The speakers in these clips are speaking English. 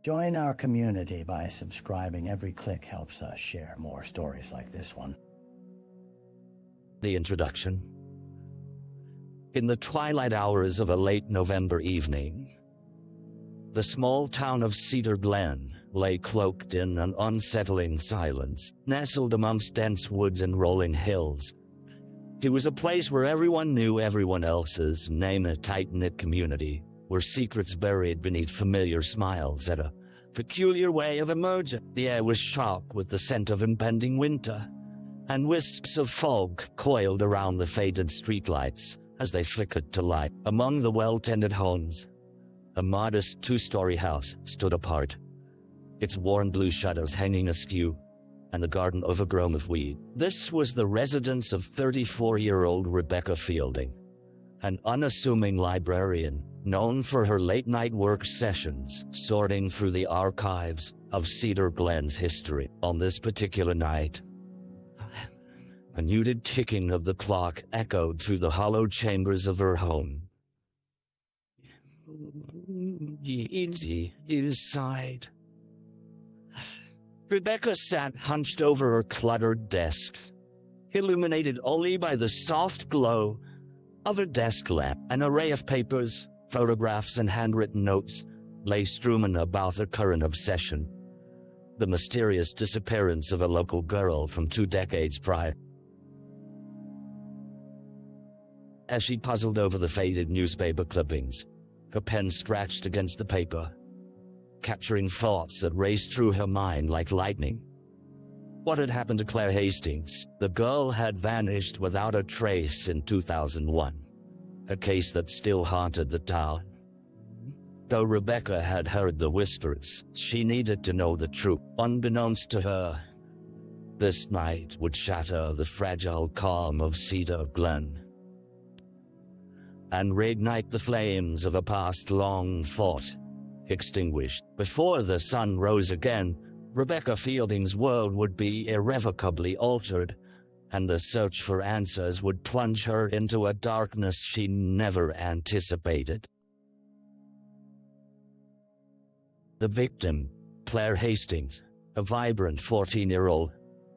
Join our community by subscribing. Every click helps us share more stories like this one. The introduction. In the twilight hours of a late November evening, the small town of Cedar Glen lay cloaked in an unsettling silence, nestled amongst dense woods and rolling hills. It was a place where everyone knew everyone else's, name a tight-knit community, where secrets buried beneath familiar smiles had a peculiar way of emerging. The air was sharp with the scent of impending winter, and wisps of fog coiled around the faded streetlights as they flickered to light. Among the well-tended homes, a modest two-story house stood apart, its worn blue shutters hanging askew, and the garden overgrown with weed. This was the residence of 34-year-old Rebecca Fielding, an unassuming librarian known for her late-night work sessions, sorting through the archives of Cedar Glen's history. On this particular night, a muted ticking of the clock echoed through the hollow chambers of her home. Easy inside. Rebecca sat hunched over her cluttered desk, illuminated only by the soft glow of a desk lamp. An array of papers, photographs, and handwritten notes lay strewn about her current obsession, the mysterious disappearance of a local girl from 2 decades prior. As she puzzled over the faded newspaper clippings, her pen scratched against the paper, capturing thoughts that raced through her mind like lightning. What had happened to Claire Hastings? The girl had vanished without a trace in 2001, a case that still haunted the town. Though Rebecca had heard the whispers, she needed to know the truth. Unbeknownst to her, this night would shatter the fragile calm of Cedar Glen and reignite the flames of a past long fought, extinguished. Before the sun rose again, Rebecca Fielding's world would be irrevocably altered, and the search for answers would plunge her into a darkness she never anticipated. The victim, Claire Hastings, a vibrant 14-year-old,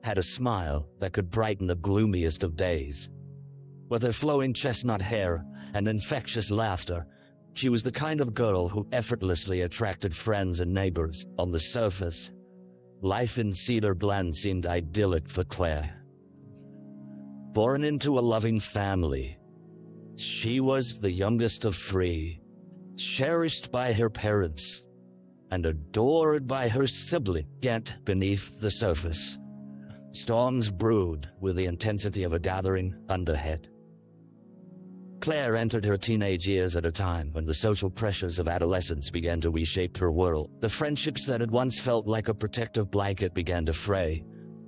had a smile that could brighten the gloomiest of days. With her flowing chestnut hair and infectious laughter, she was the kind of girl who effortlessly attracted friends and neighbors. On the surface, life in Cedar Glen seemed idyllic for Claire. Born into a loving family, she was the youngest of 3, cherished by her parents, and adored by her sibling. Yet beneath the surface, storms brewed with the intensity of a gathering underhead. Claire entered her teenage years at a time when the social pressures of adolescence began to reshape her world. The friendships that had once felt like a protective blanket began to fray,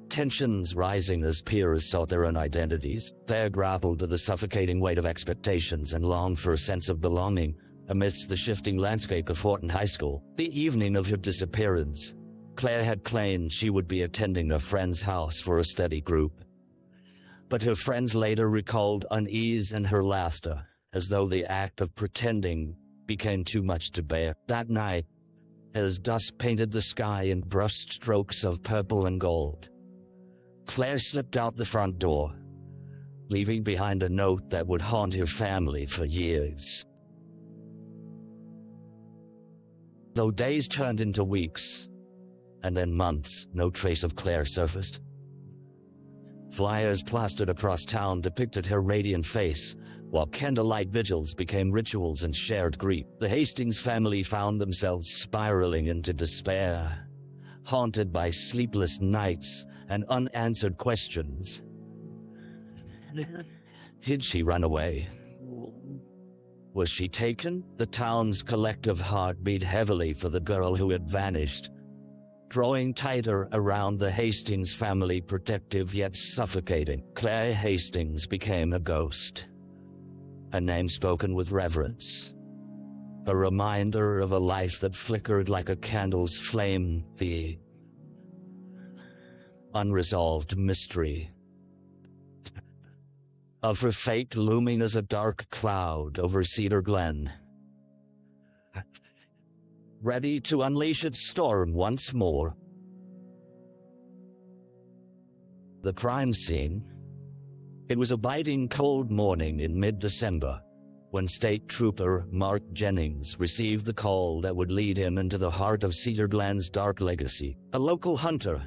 tensions rising as peers sought their own identities. Claire grappled with the suffocating weight of expectations and longed for a sense of belonging amidst the shifting landscape of Horton High School. The evening of her disappearance, Claire had claimed she would be attending a friend's house for a study group. But her friends later recalled unease in her laughter, as though the act of pretending became too much to bear. That night, as dusk painted the sky in brush strokes of purple and gold, Claire slipped out the front door, leaving behind a note that would haunt her family for years. Though days turned into weeks, and then months, no trace of Claire surfaced. Flyers plastered across town depicted her radiant face, while candlelight vigils became rituals and shared grief. The Hastings family found themselves spiraling into despair, haunted by sleepless nights and unanswered questions. Did she run away? Was she taken? The town's collective heart beat heavily for the girl who had vanished, drawing tighter around the Hastings family, protective yet suffocating. Claire Hastings became a ghost, a name spoken with reverence, a reminder of a life that flickered like a candle's flame, the unresolved mystery of her fate looming as a dark cloud over Cedar Glen. ready to unleash its storm once more. The crime scene. It was a biting cold morning in mid-December when State Trooper Mark Jennings received the call that would lead him into the heart of Cedar Glen's dark legacy. A local hunter,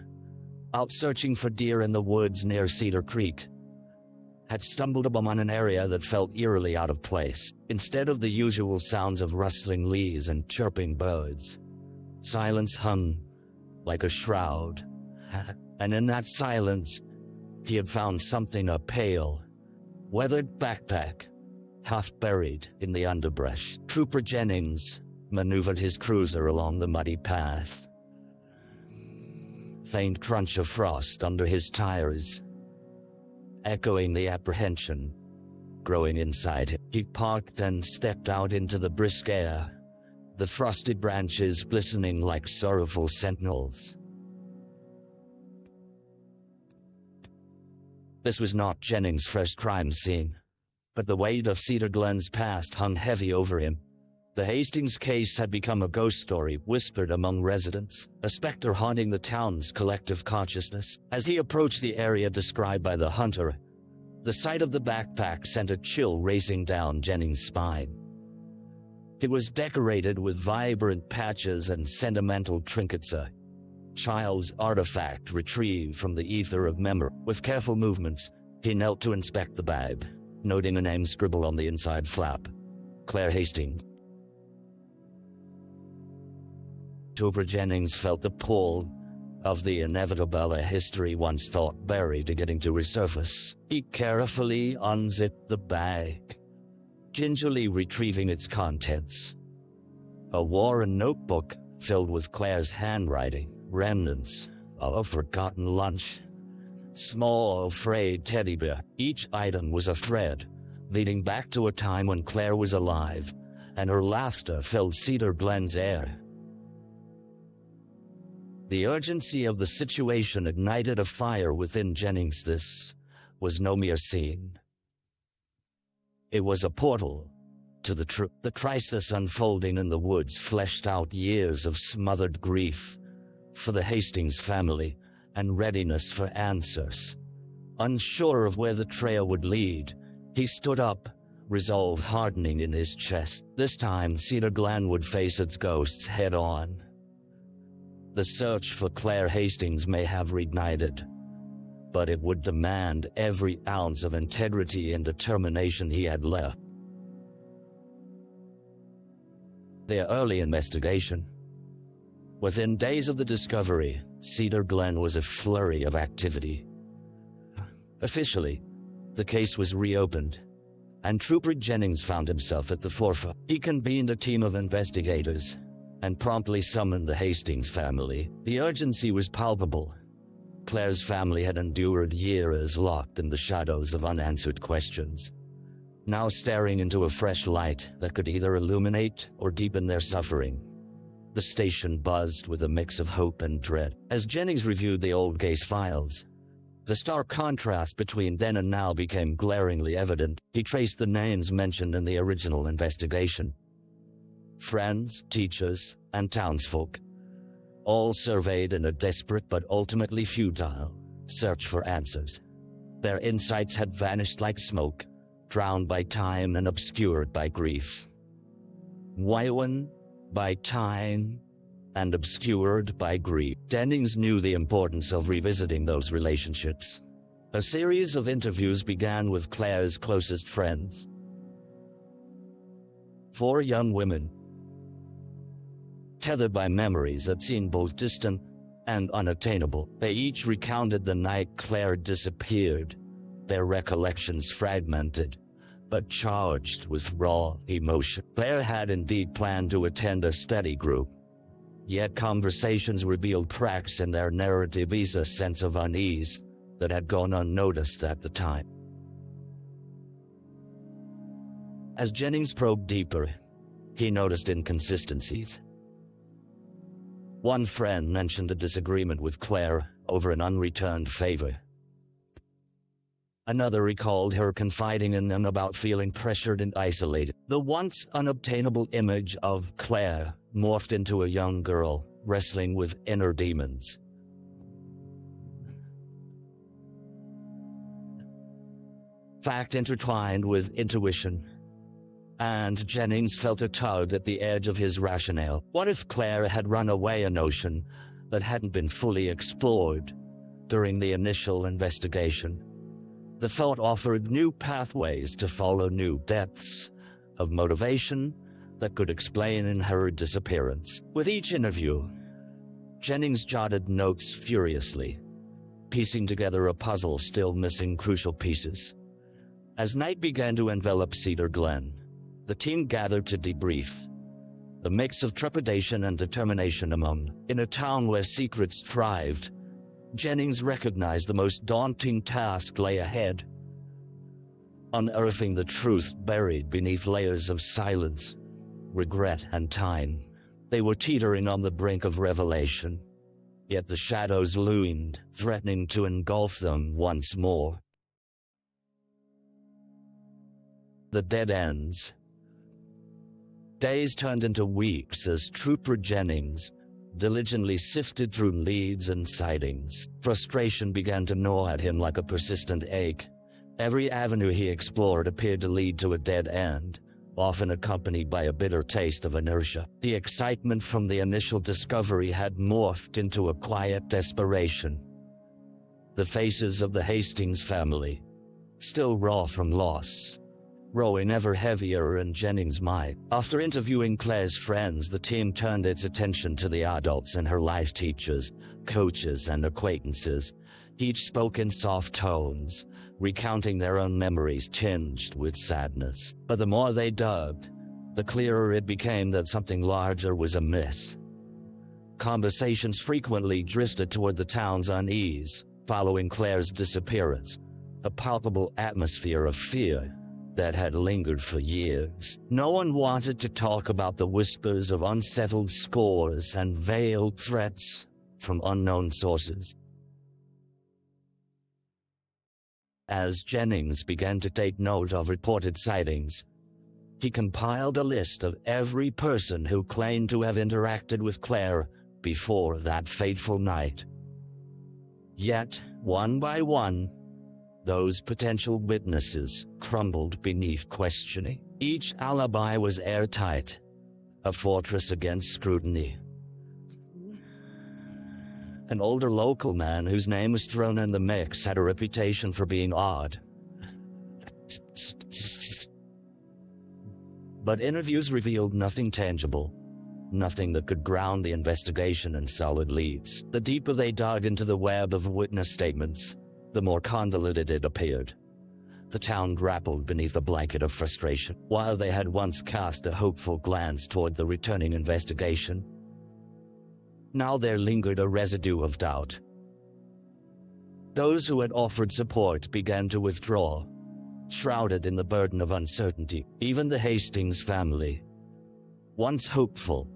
out searching for deer in the woods near Cedar Creek, had stumbled upon an area that felt eerily out of place. Instead of the usual sounds of rustling leaves and chirping birds, silence hung like a shroud. And in that silence, he had found something, a pale, weathered backpack, half buried in the underbrush. Trooper Jennings maneuvered his cruiser along the muddy path. Faint crunch of frost under his tires, echoing the apprehension growing inside him. He parked and stepped out into the brisk air, the frosty branches glistening like sorrowful sentinels. This was not Jennings' first crime scene, but the weight of Cedar Glen's past hung heavy over him. The Hastings case had become a ghost story whispered among residents, a specter haunting the town's collective consciousness. As he approached the area described by the hunter, the sight of the backpack sent a chill racing down Jennings' spine. It was decorated with vibrant patches and sentimental trinkets, a child's artifact retrieved from the ether of memory. With careful movements, he knelt to inspect the bag, noting a name scribbled on the inside flap: Claire Hastings. Trooper Jennings felt the pull of the inevitable, a history once thought buried beginning to resurface. He carefully unzipped the bag, gingerly retrieving its contents. A worn notebook filled with Claire's handwriting, remnants of a forgotten lunch, small frayed teddy bear. Each item was a thread leading back to a time when Claire was alive, and her laughter filled Cedar Glen's air. The urgency of the situation ignited a fire within Jennings. This was no mere scene. It was a portal to the truth. The crisis unfolding in the woods fleshed out years of smothered grief for the Hastings family and readiness for answers. Unsure of where the trail would lead, he stood up, resolve hardening in his chest. This time, Cedar Glen would face its ghosts head-on. The search for Claire Hastings may have reignited, but it would demand every ounce of integrity and determination he had left. Their early investigation. Within days of the discovery, Cedar Glen was a flurry of activity. Officially, the case was reopened, and Trooper Jennings found himself at the forefront. He convened a team of investigators and promptly summoned the Hastings family. The urgency was palpable. Claire's family had endured years locked in the shadows of unanswered questions, now staring into a fresh light that could either illuminate or deepen their suffering. The station buzzed with a mix of hope and dread. As Jennings reviewed the old case files, the stark contrast between then and now became glaringly evident. He traced the names mentioned in the original investigation. Friends, teachers, and townsfolk, all surveyed in a desperate but ultimately futile search for answers. Their insights had vanished like smoke, drowned by time and obscured by grief. Woven by time and obscured by grief. Jennings knew the importance of revisiting those relationships. A series of interviews began with Claire's closest friends. 4 young women, tethered by memories that seemed both distant and unattainable. They each recounted the night Claire disappeared, their recollections fragmented, but charged with raw emotion. Claire had indeed planned to attend a study group, yet conversations revealed cracks in their narrative, a sense of unease that had gone unnoticed at the time. As Jennings probed deeper, he noticed inconsistencies. One friend mentioned a disagreement with Claire over an unreturned favor. Another recalled her confiding in them about feeling pressured and isolated. The once unobtainable image of Claire morphed into a young girl wrestling with inner demons. Fact intertwined with intuition, and Jennings felt a tug at the edge of his rationale. What if Claire had run away, a notion that hadn't been fully explored during the initial investigation? The thought offered new pathways to follow, new depths of motivation that could explain in her disappearance. With each interview, Jennings jotted notes furiously, piecing together a puzzle still missing crucial pieces. As night began to envelop Cedar Glen, the team gathered to debrief. The mix of trepidation and determination among. In a town where secrets thrived, Jennings recognized the most daunting task lay ahead: unearthing the truth buried beneath layers of silence, regret, and time. They were teetering on the brink of revelation, yet the shadows loomed, threatening to engulf them once more. The dead ends. Days turned into weeks as Trooper Jennings diligently sifted through leads and sightings. Frustration began to gnaw at him like a persistent ache. Every avenue he explored appeared to lead to a dead end, often accompanied by a bitter taste of inertia. The excitement from the initial discovery had morphed into a quiet desperation. The faces of the Hastings family, still raw from loss, growing ever heavier in Jennings' mind. After interviewing Claire's friends, the team turned its attention to the adults in her life: teachers, coaches, and acquaintances. Each spoke in soft tones, recounting their own memories tinged with sadness. But the more they dug, the clearer it became that something larger was amiss. Conversations frequently drifted toward the town's unease following Claire's disappearance, a palpable atmosphere of fear that had lingered for years. No one wanted to talk about the whispers of unsettled scores and veiled threats from unknown sources. As Jennings began to take note of reported sightings, he compiled a list of every person who claimed to have interacted with Claire before that fateful night. Yet, one by one, those potential witnesses crumbled beneath questioning. Each alibi was airtight, a fortress against scrutiny. An older local man whose name was thrown in the mix had a reputation for being odd. But interviews revealed nothing tangible, nothing that could ground the investigation in solid leads. The deeper they dug into the web of witness statements, the more convoluted it appeared. The town grappled beneath a blanket of frustration. While they had once cast a hopeful glance toward the returning investigation, now there lingered a residue of doubt. Those who had offered support began to withdraw, shrouded in the burden of uncertainty. Even the Hastings family, once hopeful,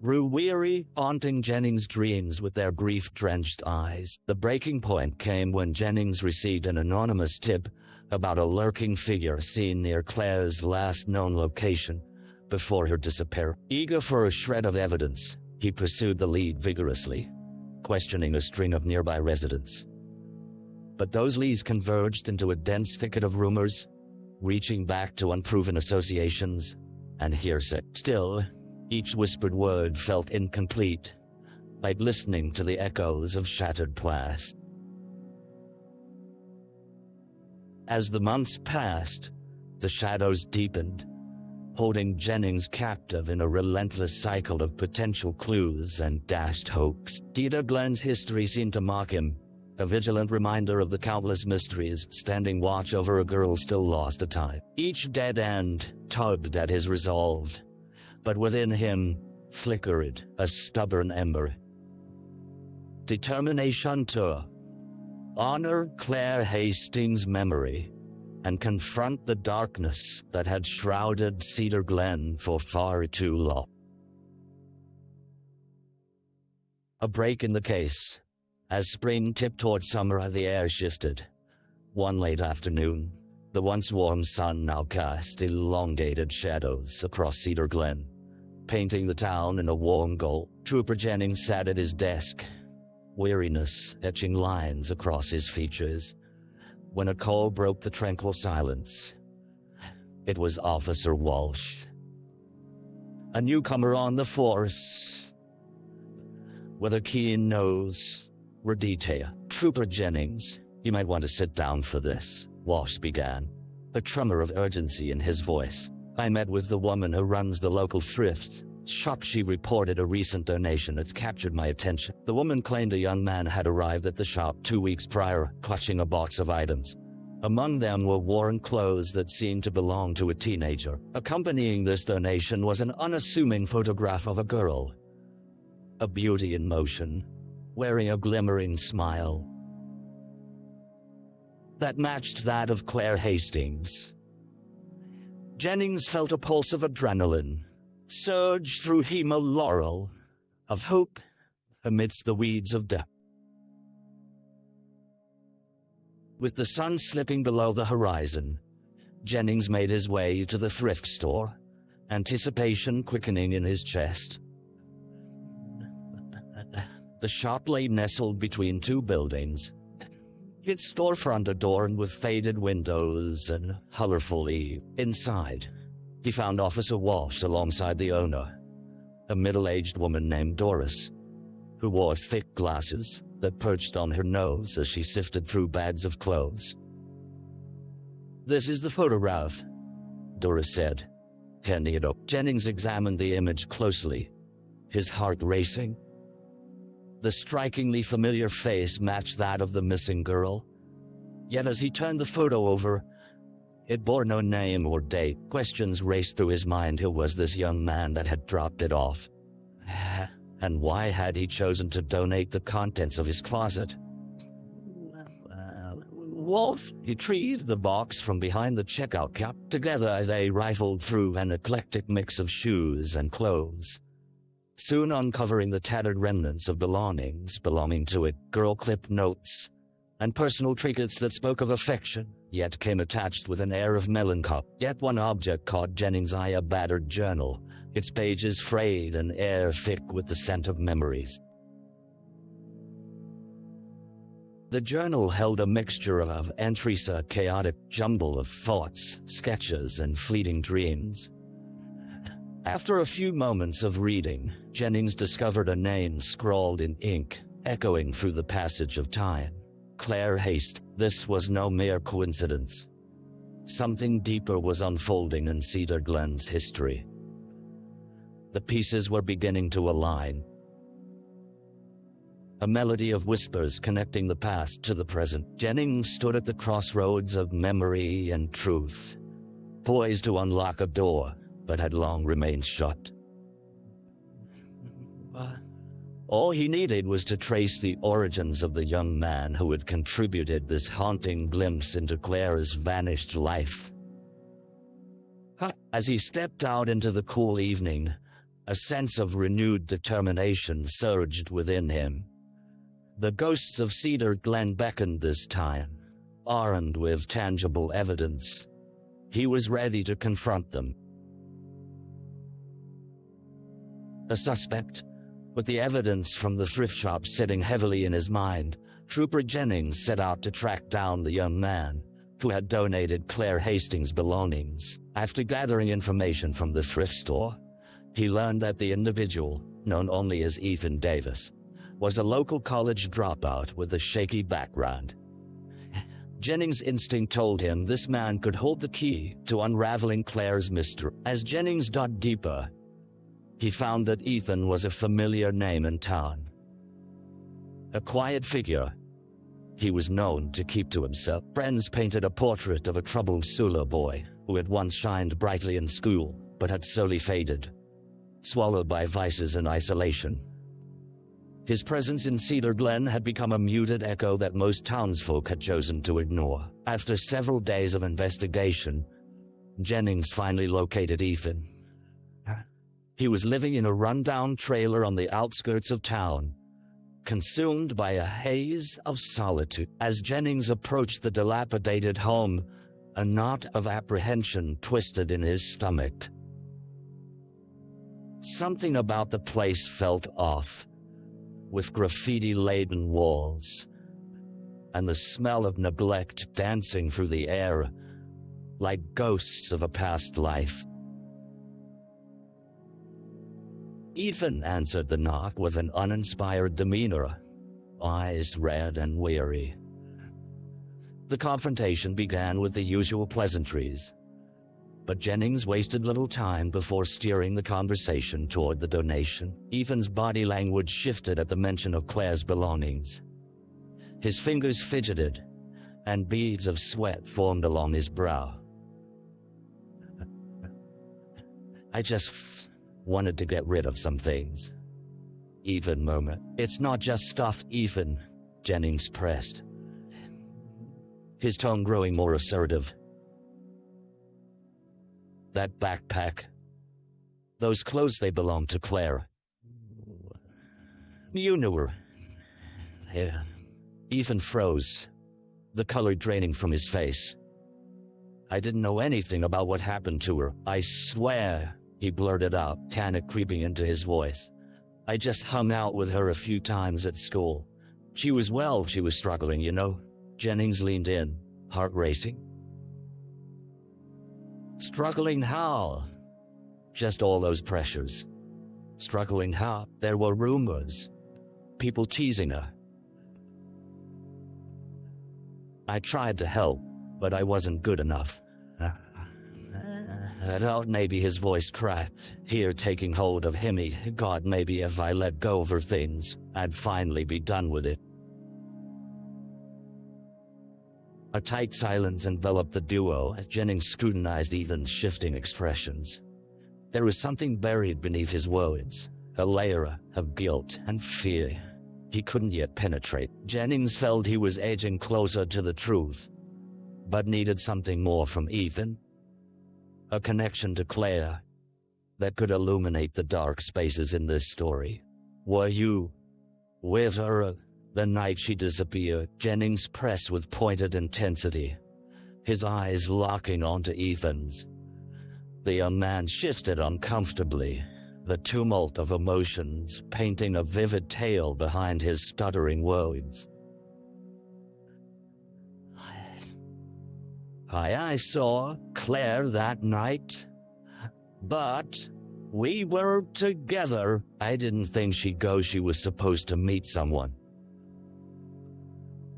grew weary, haunting Jennings' dreams with their grief-drenched eyes. The breaking point came when Jennings received an anonymous tip about a lurking figure seen near Claire's last known location before her disappearance. Eager for a shred of evidence, he pursued the lead vigorously, questioning a string of nearby residents. But those leads converged into a dense thicket of rumors, reaching back to unproven associations and hearsay. Still, each whispered word felt incomplete, like listening to the echoes of shattered past. As the months passed, the shadows deepened, holding Jennings captive in a relentless cycle of potential clues and dashed hopes. Cedar Glen's history seemed to mock him, a vigilant reminder of the countless mysteries standing watch over a girl still lost to time. Each dead end tugged at his resolve, but within him flickered a stubborn ember. Determination to honor Claire Hastings' memory and confront the darkness that had shrouded Cedar Glen for far too long. A break in the case, As spring tipped toward summer, the air shifted. One late afternoon, the once warm sun now cast elongated shadows across Cedar Glen, painting the town in a warm gold. Trooper Jennings sat at his desk, weariness etching lines across his features, when a call broke the tranquil silence. It was Officer Walsh, a newcomer on the force, with a keen nose for detail. Trooper Jennings, you might want to sit down for this, Walsh began, a tremor of urgency in his voice. I met with the woman who runs the local thrift shop. She reported a recent donation that's captured my attention. The woman claimed a young man had arrived at the shop 2 weeks prior, clutching a box of items. Among them were worn clothes that seemed to belong to a teenager. Accompanying this donation was an unassuming photograph of a girl, a beauty in motion, wearing a glimmering smile that matched that of Claire Hastings. Jennings felt a pulse of adrenaline surge through hemolaurel of hope amidst the weeds of death. With the sun slipping below the horizon, Jennings made his way to the thrift store, anticipation quickening in his chest. The shop lay nestled between two buildings, its storefront adorned with faded windows and colorful eaves. Inside, he found Officer Walsh alongside the owner, a middle-aged woman named Doris, who wore thick glasses that perched on her nose as she sifted through bags of clothes. This is the photograph, Doris said, handing it up. Jennings examined the image closely, his heart racing. The strikingly familiar face matched that of the missing girl. Yet as he turned the photo over, it bore no name or date. Questions raced through his mind. Who was this young man that had dropped it off? And why had he chosen to donate the contents of his closet? Wolf retrieved the box from behind the checkout cap. Together they rifled through an eclectic mix of shoes and clothes, soon uncovering the tattered remnants of belongings belonging to it. Girl-clipped notes and personal trinkets that spoke of affection, yet came attached with an air of melancholy. Yet one object caught Jennings' eye, a battered journal, its pages frayed and air thick with the scent of memories. The journal held a mixture of entries, a chaotic jumble of thoughts, sketches, and fleeting dreams. After a few moments of reading, Jennings discovered a name scrawled in ink, echoing through the passage of time. Claire Hastings. This was no mere coincidence. Something deeper was unfolding in Cedar Glen's history. The pieces were beginning to align. A melody of whispers connecting the past to the present. Jennings stood at the crossroads of memory and truth, poised to unlock a door but had long remained shut. All he needed was to trace the origins of the young man who had contributed this haunting glimpse into Claire's vanished life. As he stepped out into the cool evening, a sense of renewed determination surged within him. The ghosts of Cedar Glen beckoned this time, armed with tangible evidence. He was ready to confront them. A suspect, with the evidence from the thrift shop sitting heavily in his mind, Trooper Jennings set out to track down the young man who had donated Claire Hastings' belongings. After gathering information from the thrift store, he learned that the individual, known only as Ethan Davis, was a local college dropout with a shaky background. Jennings' instinct told him this man could hold the key to unraveling Claire's mystery. As Jennings dug deeper, he found that Ethan was a familiar name in town. A quiet figure, he was known to keep to himself. Friends painted a portrait of a troubled Sula boy who had once shined brightly in school, but had slowly faded, swallowed by vices and isolation. His presence in Cedar Glen had become a muted echo that most townsfolk had chosen to ignore. After several days of investigation, Jennings finally located Ethan. He was living in a rundown trailer on the outskirts of town, consumed by a haze of solitude. As Jennings approached the dilapidated home, a knot of apprehension twisted in his stomach. Something about the place felt off, with graffiti-laden walls, and the smell of neglect dancing through the air like ghosts of a past life. Ethan answered the knock with an uninspired demeanor, eyes red and weary. The confrontation began with the usual pleasantries, but Jennings wasted little time before steering the conversation toward the donation. Ethan's body language shifted at the mention of Claire's belongings. His fingers fidgeted, and beads of sweat formed along his brow. I just wanted to get rid of some things, Ethan murmured. It's not just stuff, Ethan, Jennings pressed, his tone growing more assertive. That backpack, those clothes, they belonged to Claire. You knew her. Yeah. Ethan froze, the color draining from his face. I didn't know anything about what happened to her. I swear, he blurted out, panic creeping into his voice. I just hung out with her a few times at school. She was struggling, you know. Jennings leaned in, heart racing. Struggling how? Just all those pressures. Struggling how? There were rumors. People teasing her. I tried to help, but I wasn't good enough. I thought maybe his voice cracked, here taking hold of him. God, maybe if I let go of her things, I'd finally be done with it. A tight silence enveloped the duo as Jennings scrutinized Ethan's shifting expressions. There was something buried beneath his words, a layer of guilt and fear he couldn't yet penetrate. Jennings felt he was edging closer to the truth, but needed something more from Ethan. A connection to Claire that could illuminate the dark spaces in this story. Were you with her the night she disappeared? Jennings pressed with pointed intensity, his eyes locking onto Ethan's. The young man shifted uncomfortably, the tumult of emotions painting a vivid tale behind his stuttering words. I saw Claire that night, but we were together. I didn't think she'd go. She was supposed to meet someone.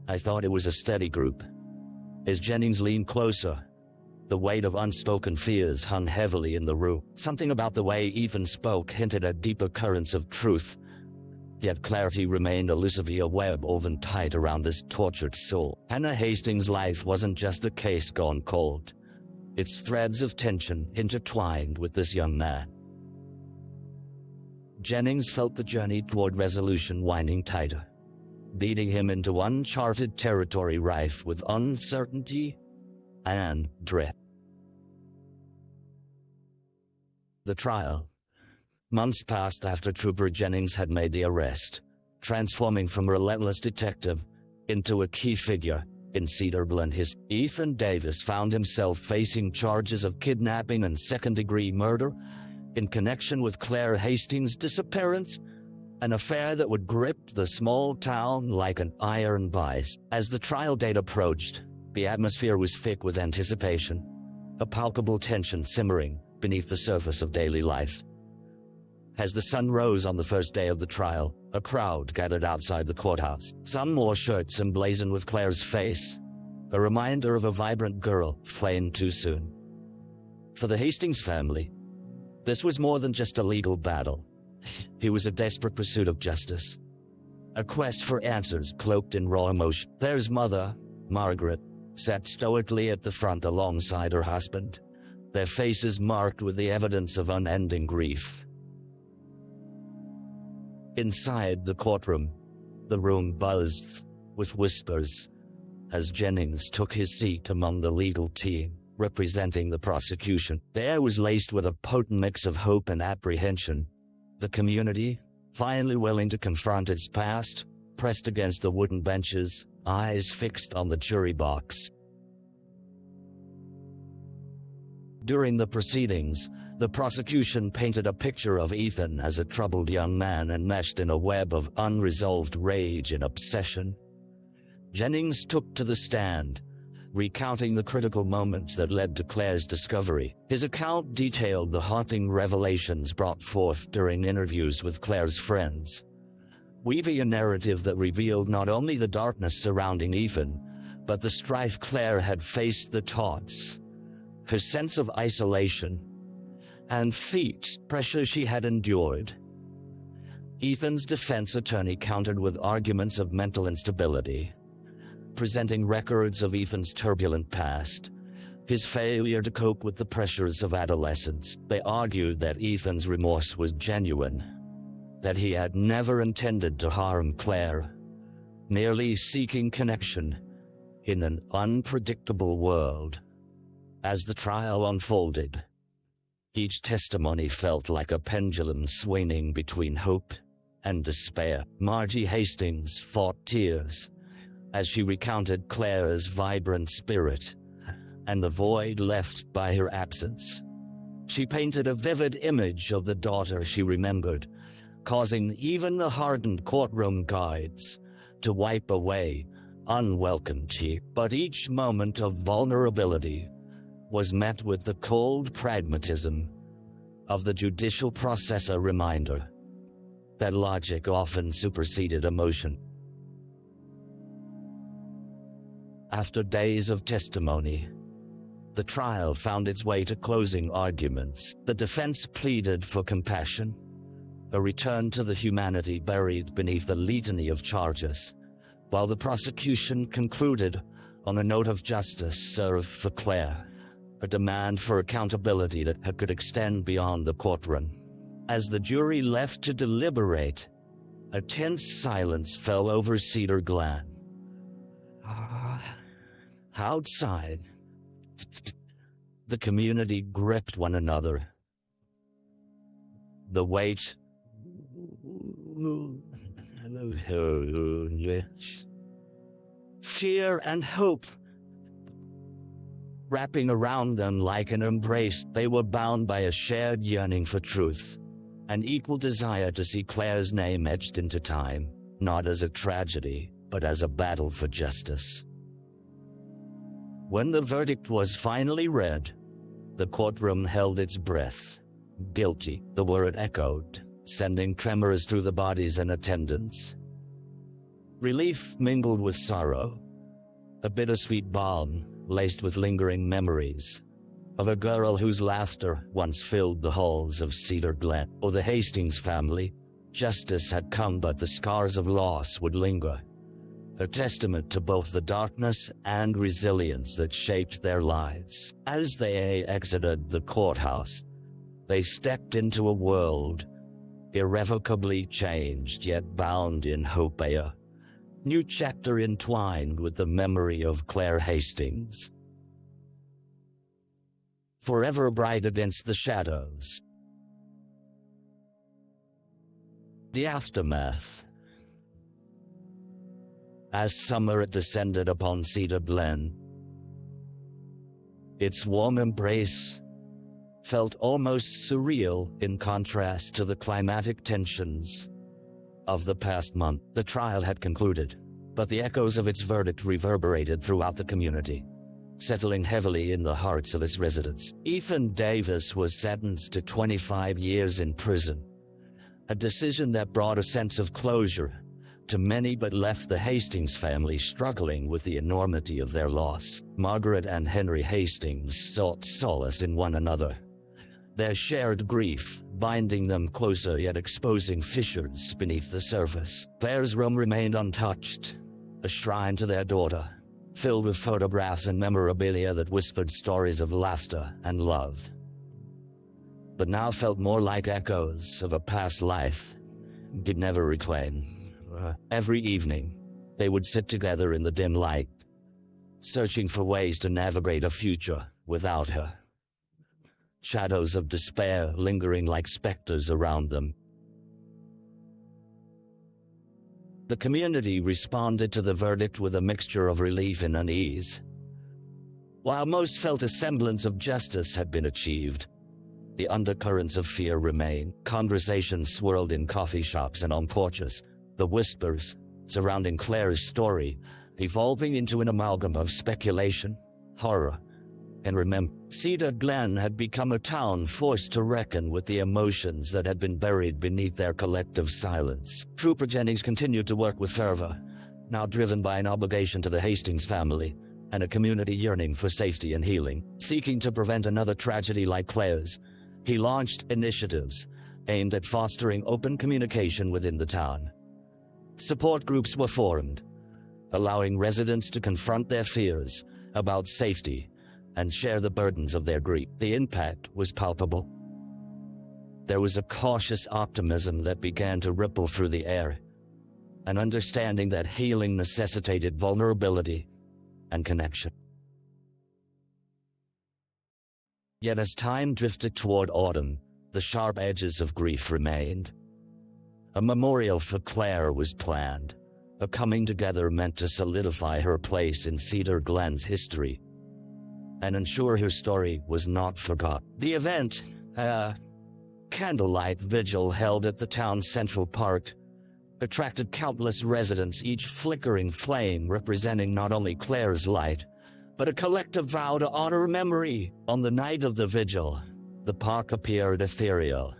I thought it was a steady group. As Jennings leaned closer, the weight of unspoken fears hung heavily in the room. Something about the way Ethan spoke hinted at deeper currents of truth, yet clarity remained elusively a web woven tight around this tortured soul. Hannah Hastings' life wasn't just a case gone cold. Its threads of tension intertwined with this young man. Jennings felt the journey toward resolution winding tighter, leading him into uncharted territory rife with uncertainty and dread. The trial. Months passed after Trooper Jennings had made the arrest, transforming from relentless detective into a key figure in Cedar Glen. Ethan Davis found himself facing charges of kidnapping and second-degree murder in connection with Claire Hastings' disappearance, an affair that would grip the small town like an iron vice. As the trial date approached, the atmosphere was thick with anticipation, a palpable tension simmering beneath the surface of daily life. As the sun rose on the first day of the trial, a crowd gathered outside the courthouse. Some wore shirts emblazoned with Claire's face, a reminder of a vibrant girl slain too soon. For the Hastings family, this was more than just a legal battle. It was a desperate pursuit of justice, a quest for answers cloaked in raw emotion. Claire's mother, Margaret, sat stoically at the front alongside her husband, their faces marked with the evidence of unending grief. Inside the courtroom, the room buzzed with whispers as Jennings took his seat among the legal team representing the prosecution. The air was laced with a potent mix of hope and apprehension. The community, finally willing to confront its past, pressed against the wooden benches, eyes fixed on the jury box. During the proceedings, the prosecution painted a picture of Ethan as a troubled young man enmeshed in a web of unresolved rage and obsession. Jennings took to the stand, recounting the critical moments that led to Claire's discovery. His account detailed the haunting revelations brought forth during interviews with Claire's friends, weaving a narrative that revealed not only the darkness surrounding Ethan, but the strife Claire had faced, the taunts, her sense of isolation, and fate pressure she had endured. Ethan's defense attorney countered with arguments of mental instability, presenting records of Ethan's turbulent past, his failure to cope with the pressures of adolescence. They argued that Ethan's remorse was genuine, that he had never intended to harm Claire, merely seeking connection in an unpredictable world. As the trial unfolded, each testimony felt like a pendulum swinging between hope and despair. Margie Hastings fought tears as she recounted Claire's vibrant spirit and the void left by her absence. She painted a vivid image of the daughter she remembered, causing even the hardened courtroom guards to wipe away unwelcome tears. But each moment of vulnerability was met with the cold pragmatism of the judicial process, a reminder that logic often superseded emotion. After days of testimony, the trial found its way to closing arguments. The defense pleaded for compassion, a return to the humanity buried beneath the litany of charges, while the prosecution concluded on a note of justice served for Claire, a demand for accountability that could extend beyond the courtroom. As the jury left to deliberate, a tense silence fell over Cedar Glen. Outside, the community gripped one another. The weight, fear and hope wrapping around them like an embrace. They were bound by a shared yearning for truth, an equal desire to see Claire's name etched into time, not as a tragedy, but as a battle for justice. When the verdict was finally read, the courtroom held its breath. Guilty, the word echoed, sending tremors through the bodies in attendance. Relief mingled with sorrow, a bittersweet balm laced with lingering memories of a girl whose laughter once filled the halls of Cedar Glen. For the Hastings family, justice had come, but the scars of loss would linger, a testament to both the darkness and resilience that shaped their lives. As they exited the courthouse, they stepped into a world irrevocably changed, yet bound in hope. A new chapter entwined with the memory of Claire Hastings, forever bright against the shadows. The aftermath. As summer descended upon Cedar Glen, its warm embrace felt almost surreal in contrast to the climatic tensions of the past month. The trial had concluded, but the echoes of its verdict reverberated throughout the community, settling heavily in the hearts of its residents. Ethan Davis was sentenced to 25 years in prison, a decision that brought a sense of closure to many but left the Hastings family struggling with the enormity of their loss. Margaret and Henry Hastings sought solace in one another, their shared grief binding them closer yet exposing fissures beneath the surface. Claire's room remained untouched, a shrine to their daughter, filled with photographs and memorabilia that whispered stories of laughter and love, but now felt more like echoes of a past life they'd never reclaim. Every evening, they would sit together in the dim light, searching for ways to navigate a future without her, shadows of despair lingering like specters around them. The community responded to the verdict with a mixture of relief and unease. While most felt a semblance of justice had been achieved, the undercurrents of fear remained. Conversations swirled in coffee shops and on porches, the whispers surrounding Claire's story evolving into an amalgam of speculation, horror, and remember. Cedar Glen had become a town forced to reckon with the emotions that had been buried beneath their collective silence. Trooper Jennings continued to work with fervor, now driven by an obligation to the Hastings family and a community yearning for safety and healing. Seeking to prevent another tragedy like Claire's, he launched initiatives aimed at fostering open communication within the town. Support groups were formed, allowing residents to confront their fears about safety and share the burdens of their grief. The impact was palpable. There was a cautious optimism that began to ripple through the air, an understanding that healing necessitated vulnerability and connection. Yet as time drifted toward autumn, the sharp edges of grief remained. A memorial for Claire was planned, a coming together meant to solidify her place in Cedar Glen's history and ensure her story was not forgotten. The event, a candlelight vigil held at the town's central park, attracted countless residents, each flickering flame representing not only Claire's light, but a collective vow to honor memory. On the night of the vigil, the park appeared ethereal,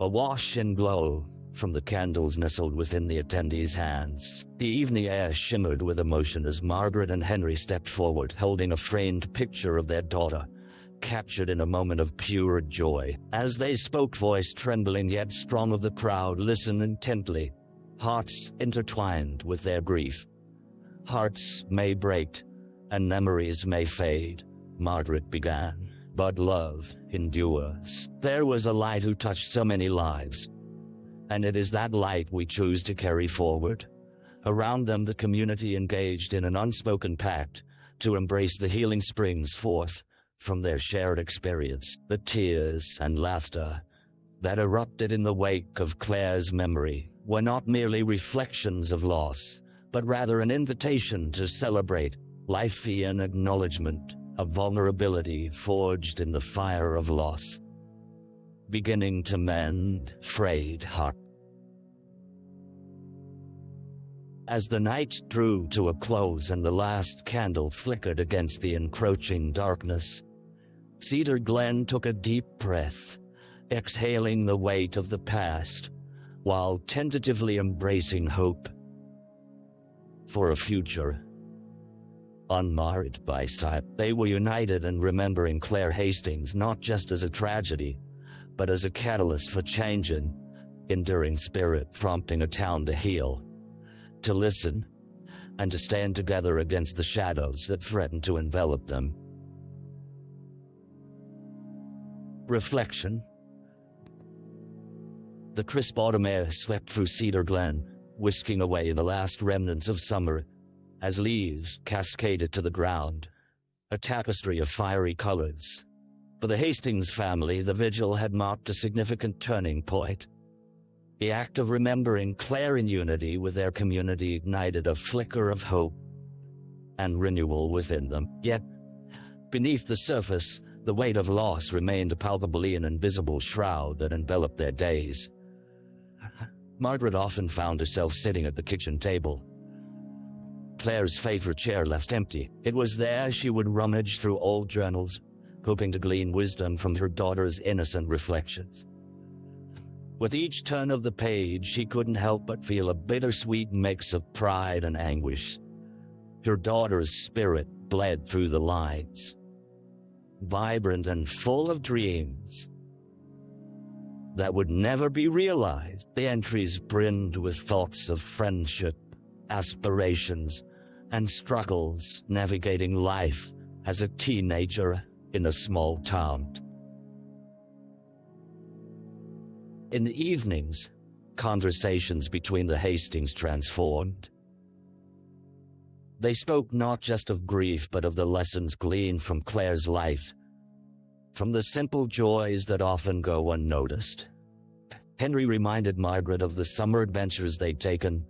awash in glow from the candles nestled within the attendees' hands. The evening air shimmered with emotion as Margaret and Henry stepped forward, holding a framed picture of their daughter, captured in a moment of pure joy. As they spoke, voice trembling yet strong, of the crowd listened intently, hearts intertwined with their grief. Hearts may break, and memories may fade, Margaret began, but love endures. There was a light who touched so many lives, and it is that light we choose to carry forward. Around them, the community engaged in an unspoken pact to embrace the healing springs forth from their shared experience. The tears and laughter that erupted in the wake of Claire's memory were not merely reflections of loss, but rather an invitation to celebrate life and acknowledgement of vulnerability forged in the fire of loss, beginning to mend frayed hearts. As the night drew to a close and the last candle flickered against the encroaching darkness, Cedar Glen took a deep breath, exhaling the weight of the past, while tentatively embracing hope for a future unmarred by silence. They were united in remembering Claire Hastings not just as a tragedy, but as a catalyst for change and enduring spirit, prompting a town to heal, to listen, and to stand together against the shadows that threatened to envelop them. Reflection. The crisp autumn air swept through Cedar Glen, whisking away the last remnants of summer as leaves cascaded to the ground, a tapestry of fiery colors. For the Hastings family, the vigil had marked a significant turning point. The act of remembering Claire in unity with their community ignited a flicker of hope and renewal within them. Yet, beneath the surface, the weight of loss remained palpably an invisible shroud that enveloped their days. Margaret often found herself sitting at the kitchen table, Claire's favorite chair left empty. It was there she would rummage through old journals, hoping to glean wisdom from her daughter's innocent reflections. With each turn of the page, she couldn't help but feel a bittersweet mix of pride and anguish. Her daughter's spirit bled through the lines, vibrant and full of dreams that would never be realized. The entries brimmed with thoughts of friendship, aspirations, and struggles navigating life as a teenager in a small town. In the evenings, conversations between the Hastings transformed. They spoke not just of grief, but of the lessons gleaned from Claire's life, from the simple joys that often go unnoticed. Henry reminded Margaret of the summer adventures they'd taken,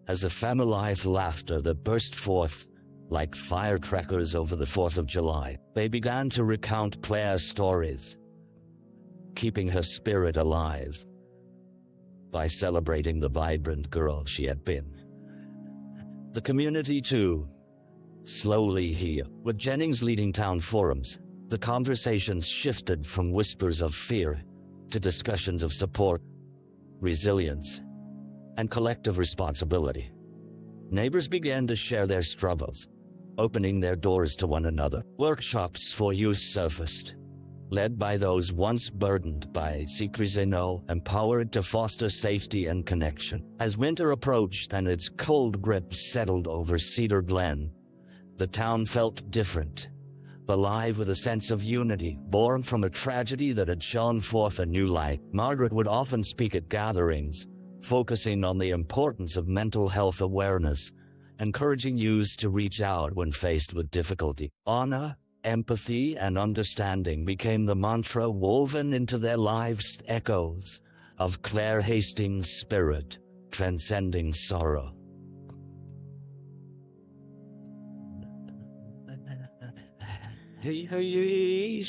as a family-life laughter that burst forth like firecrackers over the 4th of July. They began to recount Claire's stories, keeping her spirit alive by celebrating the vibrant girl she had been. The community, too, slowly healed. With Jennings leading town forums, the conversations shifted from whispers of fear to discussions of support, resilience, and collective responsibility. Neighbors began to share their struggles, opening their doors to one another. Workshops for youth surfaced, led by those once burdened by secrecy, empowered to foster safety and connection. As winter approached and its cold grip settled over Cedar Glen, the town felt different, alive with a sense of unity born from a tragedy that had shone forth a new light. Margaret would often speak at gatherings, focusing on the importance of mental health awareness, encouraging youth to reach out when faced with difficulty. Honor, empathy, and understanding became the mantra woven into their lives, echoes of Claire Hastings' spirit, transcending sorrow. Hey,